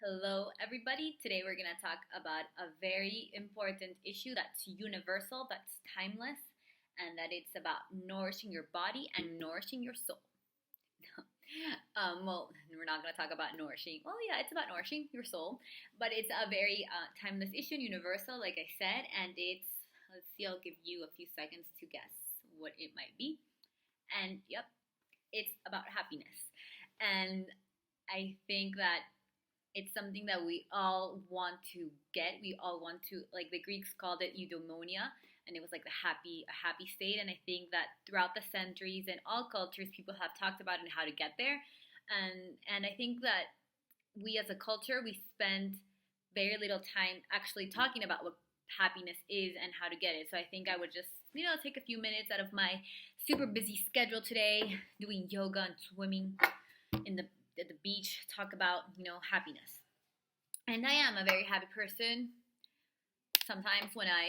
Hello, everybody. Today we're going to talk about a very important issue that's universal, that's timeless, and that it's about nourishing your body and nourishing your soul. Well, we're not going to talk about nourishing. Well, yeah, it's about nourishing your soul, but it's a very timeless issue, universal, like I said, and let's see, I'll give you a few seconds to guess what it might be. And yep, it's about happiness. And I think that it's something that we all want to get. We all want to, like the Greeks called it eudaimonia, and it was like a happy state. And I think that throughout the centuries and all cultures, people have talked about and how to get there. And I think that we as a culture we spend very little time actually talking about what happiness is and how to get it. So I think I would just take a few minutes out of my super busy schedule today, doing yoga and swimming in the at the beach, talk about happiness. And I am a very happy person. Sometimes when I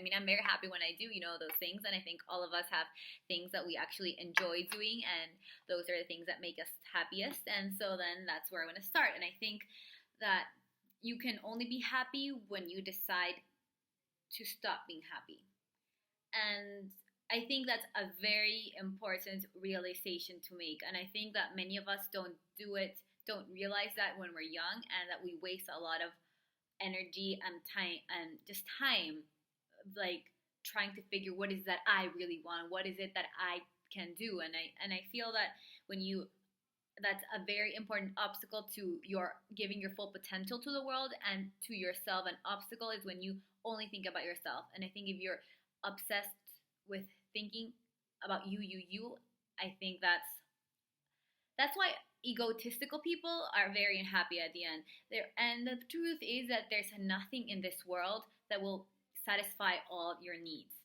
mean, I'm very happy when I do those things, and I think all of us have things that we actually enjoy doing, and those are the things that make us happiest. And so then that's where I want to start. And I think that you can only be happy when you decide to stop being happy. And I think that's a very important realization to make. And I think that many of us don't realize that when we're young, and that we waste a lot of energy and time, like trying to figure what is that I really want, what is it that I can do. And I feel that when you that's a very important obstacle to your giving your full potential to the world and to yourself. An obstacle is when you only think about yourself. And I think if you're obsessed with thinking about you, I think that's why egotistical people are very unhappy at the end. And the truth is that there's nothing in this world that will satisfy all your needs.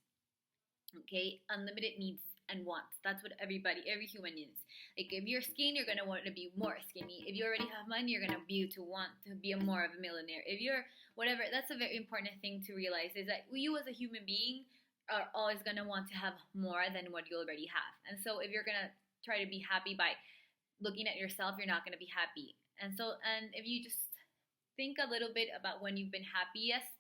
Okay, unlimited needs and wants. That's what every human needs. Like if you're skinny, you're gonna want to be more skinny. If you already have money, you're gonna want to be more of a millionaire. If you're whatever, that's a very important thing to realize is that you as a human being are always gonna want to have more than what you already have. And so if you're gonna try to be happy by looking at yourself, you're not gonna be happy. And if you just think a little bit about when you've been happiest,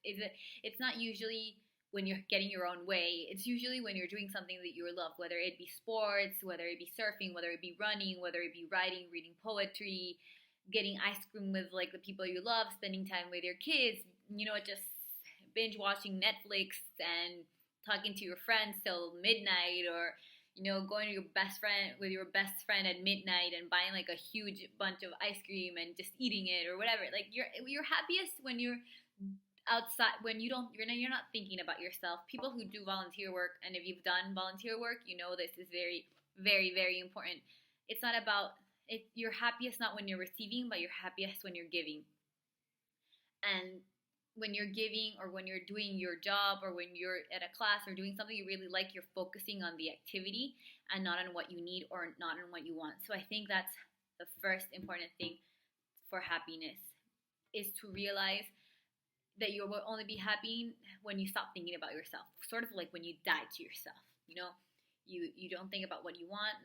it's not usually when you're getting your own way. It's usually when you're doing something that you love, whether it be sports, whether it be surfing, whether it be running, whether it be writing, reading poetry, getting ice cream with like the people you love, spending time with your kids, just binge watching Netflix and talking to your friends till midnight, or going to your best friend at midnight and buying like a huge bunch of ice cream and just eating it or whatever. Like you're happiest when you're outside, when you're not thinking about yourself. People who do volunteer work, and if you've done volunteer work, this is very, very, very important. It's not about it. You're happiest not when you're receiving, but you're happiest when you're giving. And when you're giving, or when you're doing your job, or when you're at a class or doing something you really like, you're focusing on the activity and not on what you need or not on what you want. So I think that's the first important thing for happiness, is to realize that you will only be happy when you stop thinking about yourself. Sort of like when you die to yourself. You don't think about what you want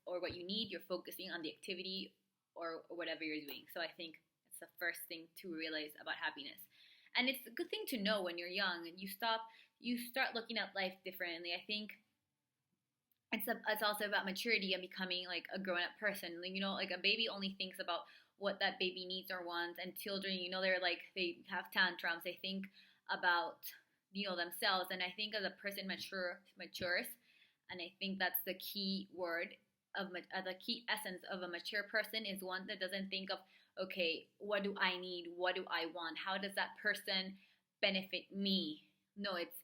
or what you need. You're focusing on the activity or whatever you're doing. So I think it's the first thing to realize about happiness. And it's a good thing to know when you're young and you start looking at life differently. I think it's also about maturity and becoming like a grown-up person. Like a baby only thinks about what that baby needs or wants, and children, they're like, they have tantrums, they think about themselves. And I think as a person matures, and I think that's the key word of the key essence of a mature person, is one that doesn't think of, okay, what do I need, what do I want, how does that person benefit me. No, it's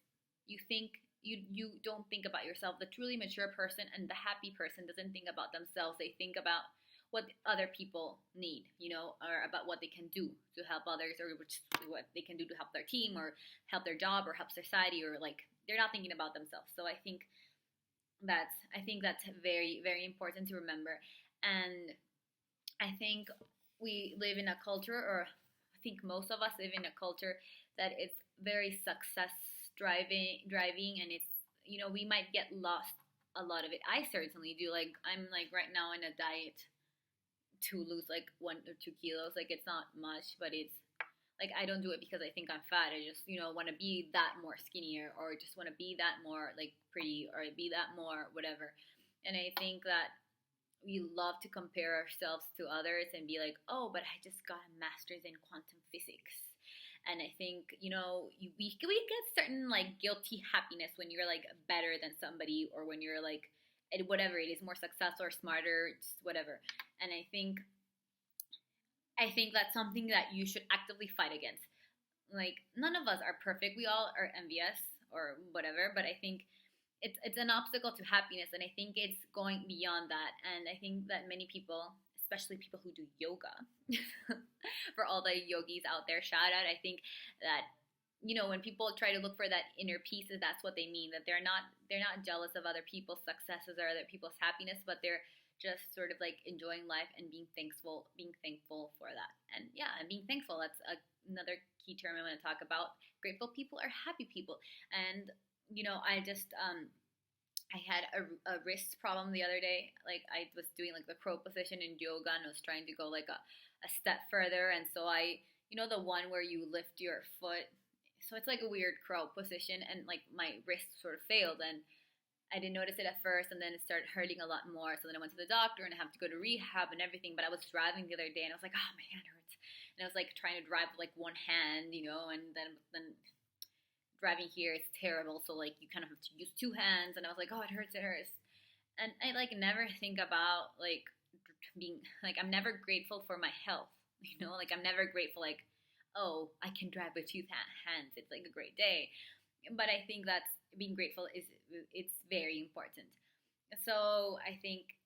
you don't think about yourself. The truly mature person and the happy person doesn't think about themselves. They think about what other people need, or about what they can do to help others, or what they can do to help their team, or help their job, or help society, or like they're not thinking about themselves. So I think that's very, very important to remember. And I think we live in a culture, or I think most of us live in a culture that is very success driving, and it's we might get lost a lot of it. I certainly do. Like I'm like right now in a diet to lose like 1 or 2 kilos. Like it's not much, but it's like I don't do it because I think I'm fat. I just want to be that more skinnier, or just want to be that more like pretty, or be that more whatever. And I think that we love to compare ourselves to others and be like, oh, but I just got a master's in quantum physics. And I think, we get certain like guilty happiness when you're like better than somebody, or when you're like, whatever it is, more successful or smarter, just whatever. And I think that's something that you should actively fight against. Like, none of us are perfect. We all are envious or whatever, but I think it's an obstacle to happiness, and I think it's going beyond that. And I think that many people, especially people who do yoga, for all the yogis out there, shout out. I think that when people try to look for that inner peace, that's what they mean. That they're not jealous of other people's successes or other people's happiness, but they're just sort of like enjoying life and being thankful for that. And yeah, and being thankful, that's another key term I want to talk about. Grateful people are happy people. And I had a wrist problem the other day. Like, I was doing like the crow position in yoga, and I was trying to go like a step further. And so the one where you lift your foot. So it's like a weird crow position, and like my wrist sort of failed, and I didn't notice it at first, and then it started hurting a lot more. So then I went to the doctor, and I have to go to rehab and everything. But I was driving the other day, and I was like, oh, my hand hurts. And I was like trying to drive with like one hand, and then driving here is terrible. So like you kind of have to use two hands, and I was like, oh, it hurts. And I like never think about like being like, I'm never grateful for my health. Like I'm never grateful like, oh, I can drive with two hands. It's like a great day. But I think that's being grateful it's very important. So I think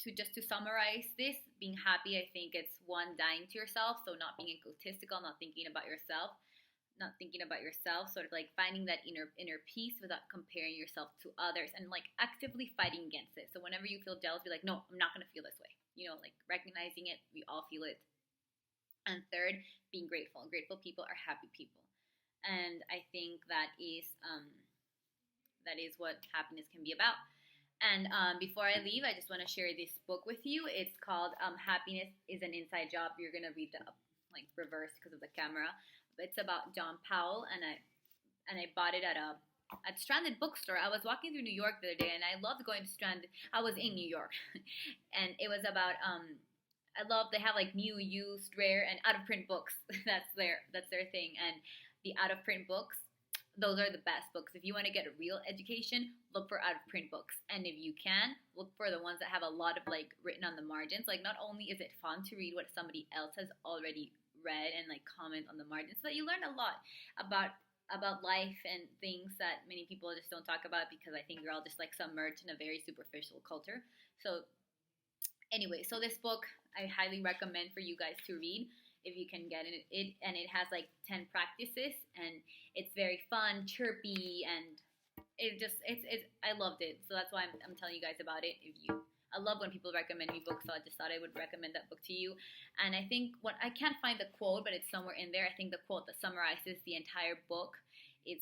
to summarize this, being happy, I think it's one, dying to yourself. So not being egotistical, not thinking about yourself, sort of like finding that inner peace without comparing yourself to others, and like actively fighting against it. So whenever you feel jealous, be like, no, I'm not going to feel this way. Like recognizing it, we all feel it. And third, being grateful. Grateful people are happy people. And I think that is what happiness can be about. And before I leave, I just want to share this book with you. It's called Happiness is an Inside Job. You're going to read the like reverse because of the camera. But it's about John Powell, and I bought it at Stranded Bookstore. I was walking through New York the other day, and I loved going to Stranded. I was in New York, and it was about they have like new, used, rare, and out of print books. That's their thing. And the out of print books, those are the best books. If you want to get a real education, look for out of print books. And if you can, look for the ones that have a lot of like written on the margins. Like, not only is it fun to read what somebody else has already read and like comment on the margins, but you learn a lot about life and things that many people just don't talk about, because I think we're all just like submerged in a very superficial culture. So anyway, so this book I highly recommend for you guys to read if you can get it. And it has like 10 practices, and it's very fun, chirpy, and it's I loved it. So that's why I'm telling you guys about it. I love when people recommend me books, so I just thought I would recommend that book to you. And I think I can't find the quote, but it's somewhere in there. I think the quote that summarizes the entire book, it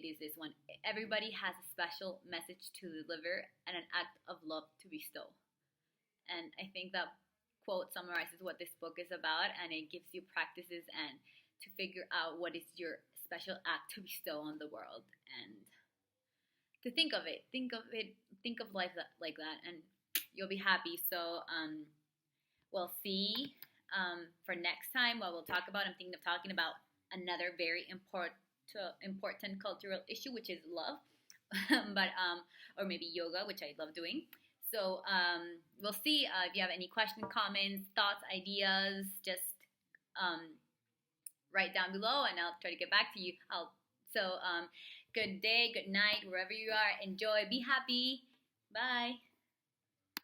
is this one: everybody has a special message to deliver and an act of love to bestow. And I think that quote summarizes what this book is about, and it gives you practices and to figure out what is your special act to bestow on the world, and to think of life like that, and you'll be happy. So we'll see for next time what we'll talk about. I'm thinking of talking about another very important cultural issue, which is love, but or maybe yoga, which I love doing. So we'll see. If you have any questions, comments, thoughts, ideas, just write down below, and I'll try to get back to you. Good day, good night, wherever you are. Enjoy, be happy. Bye.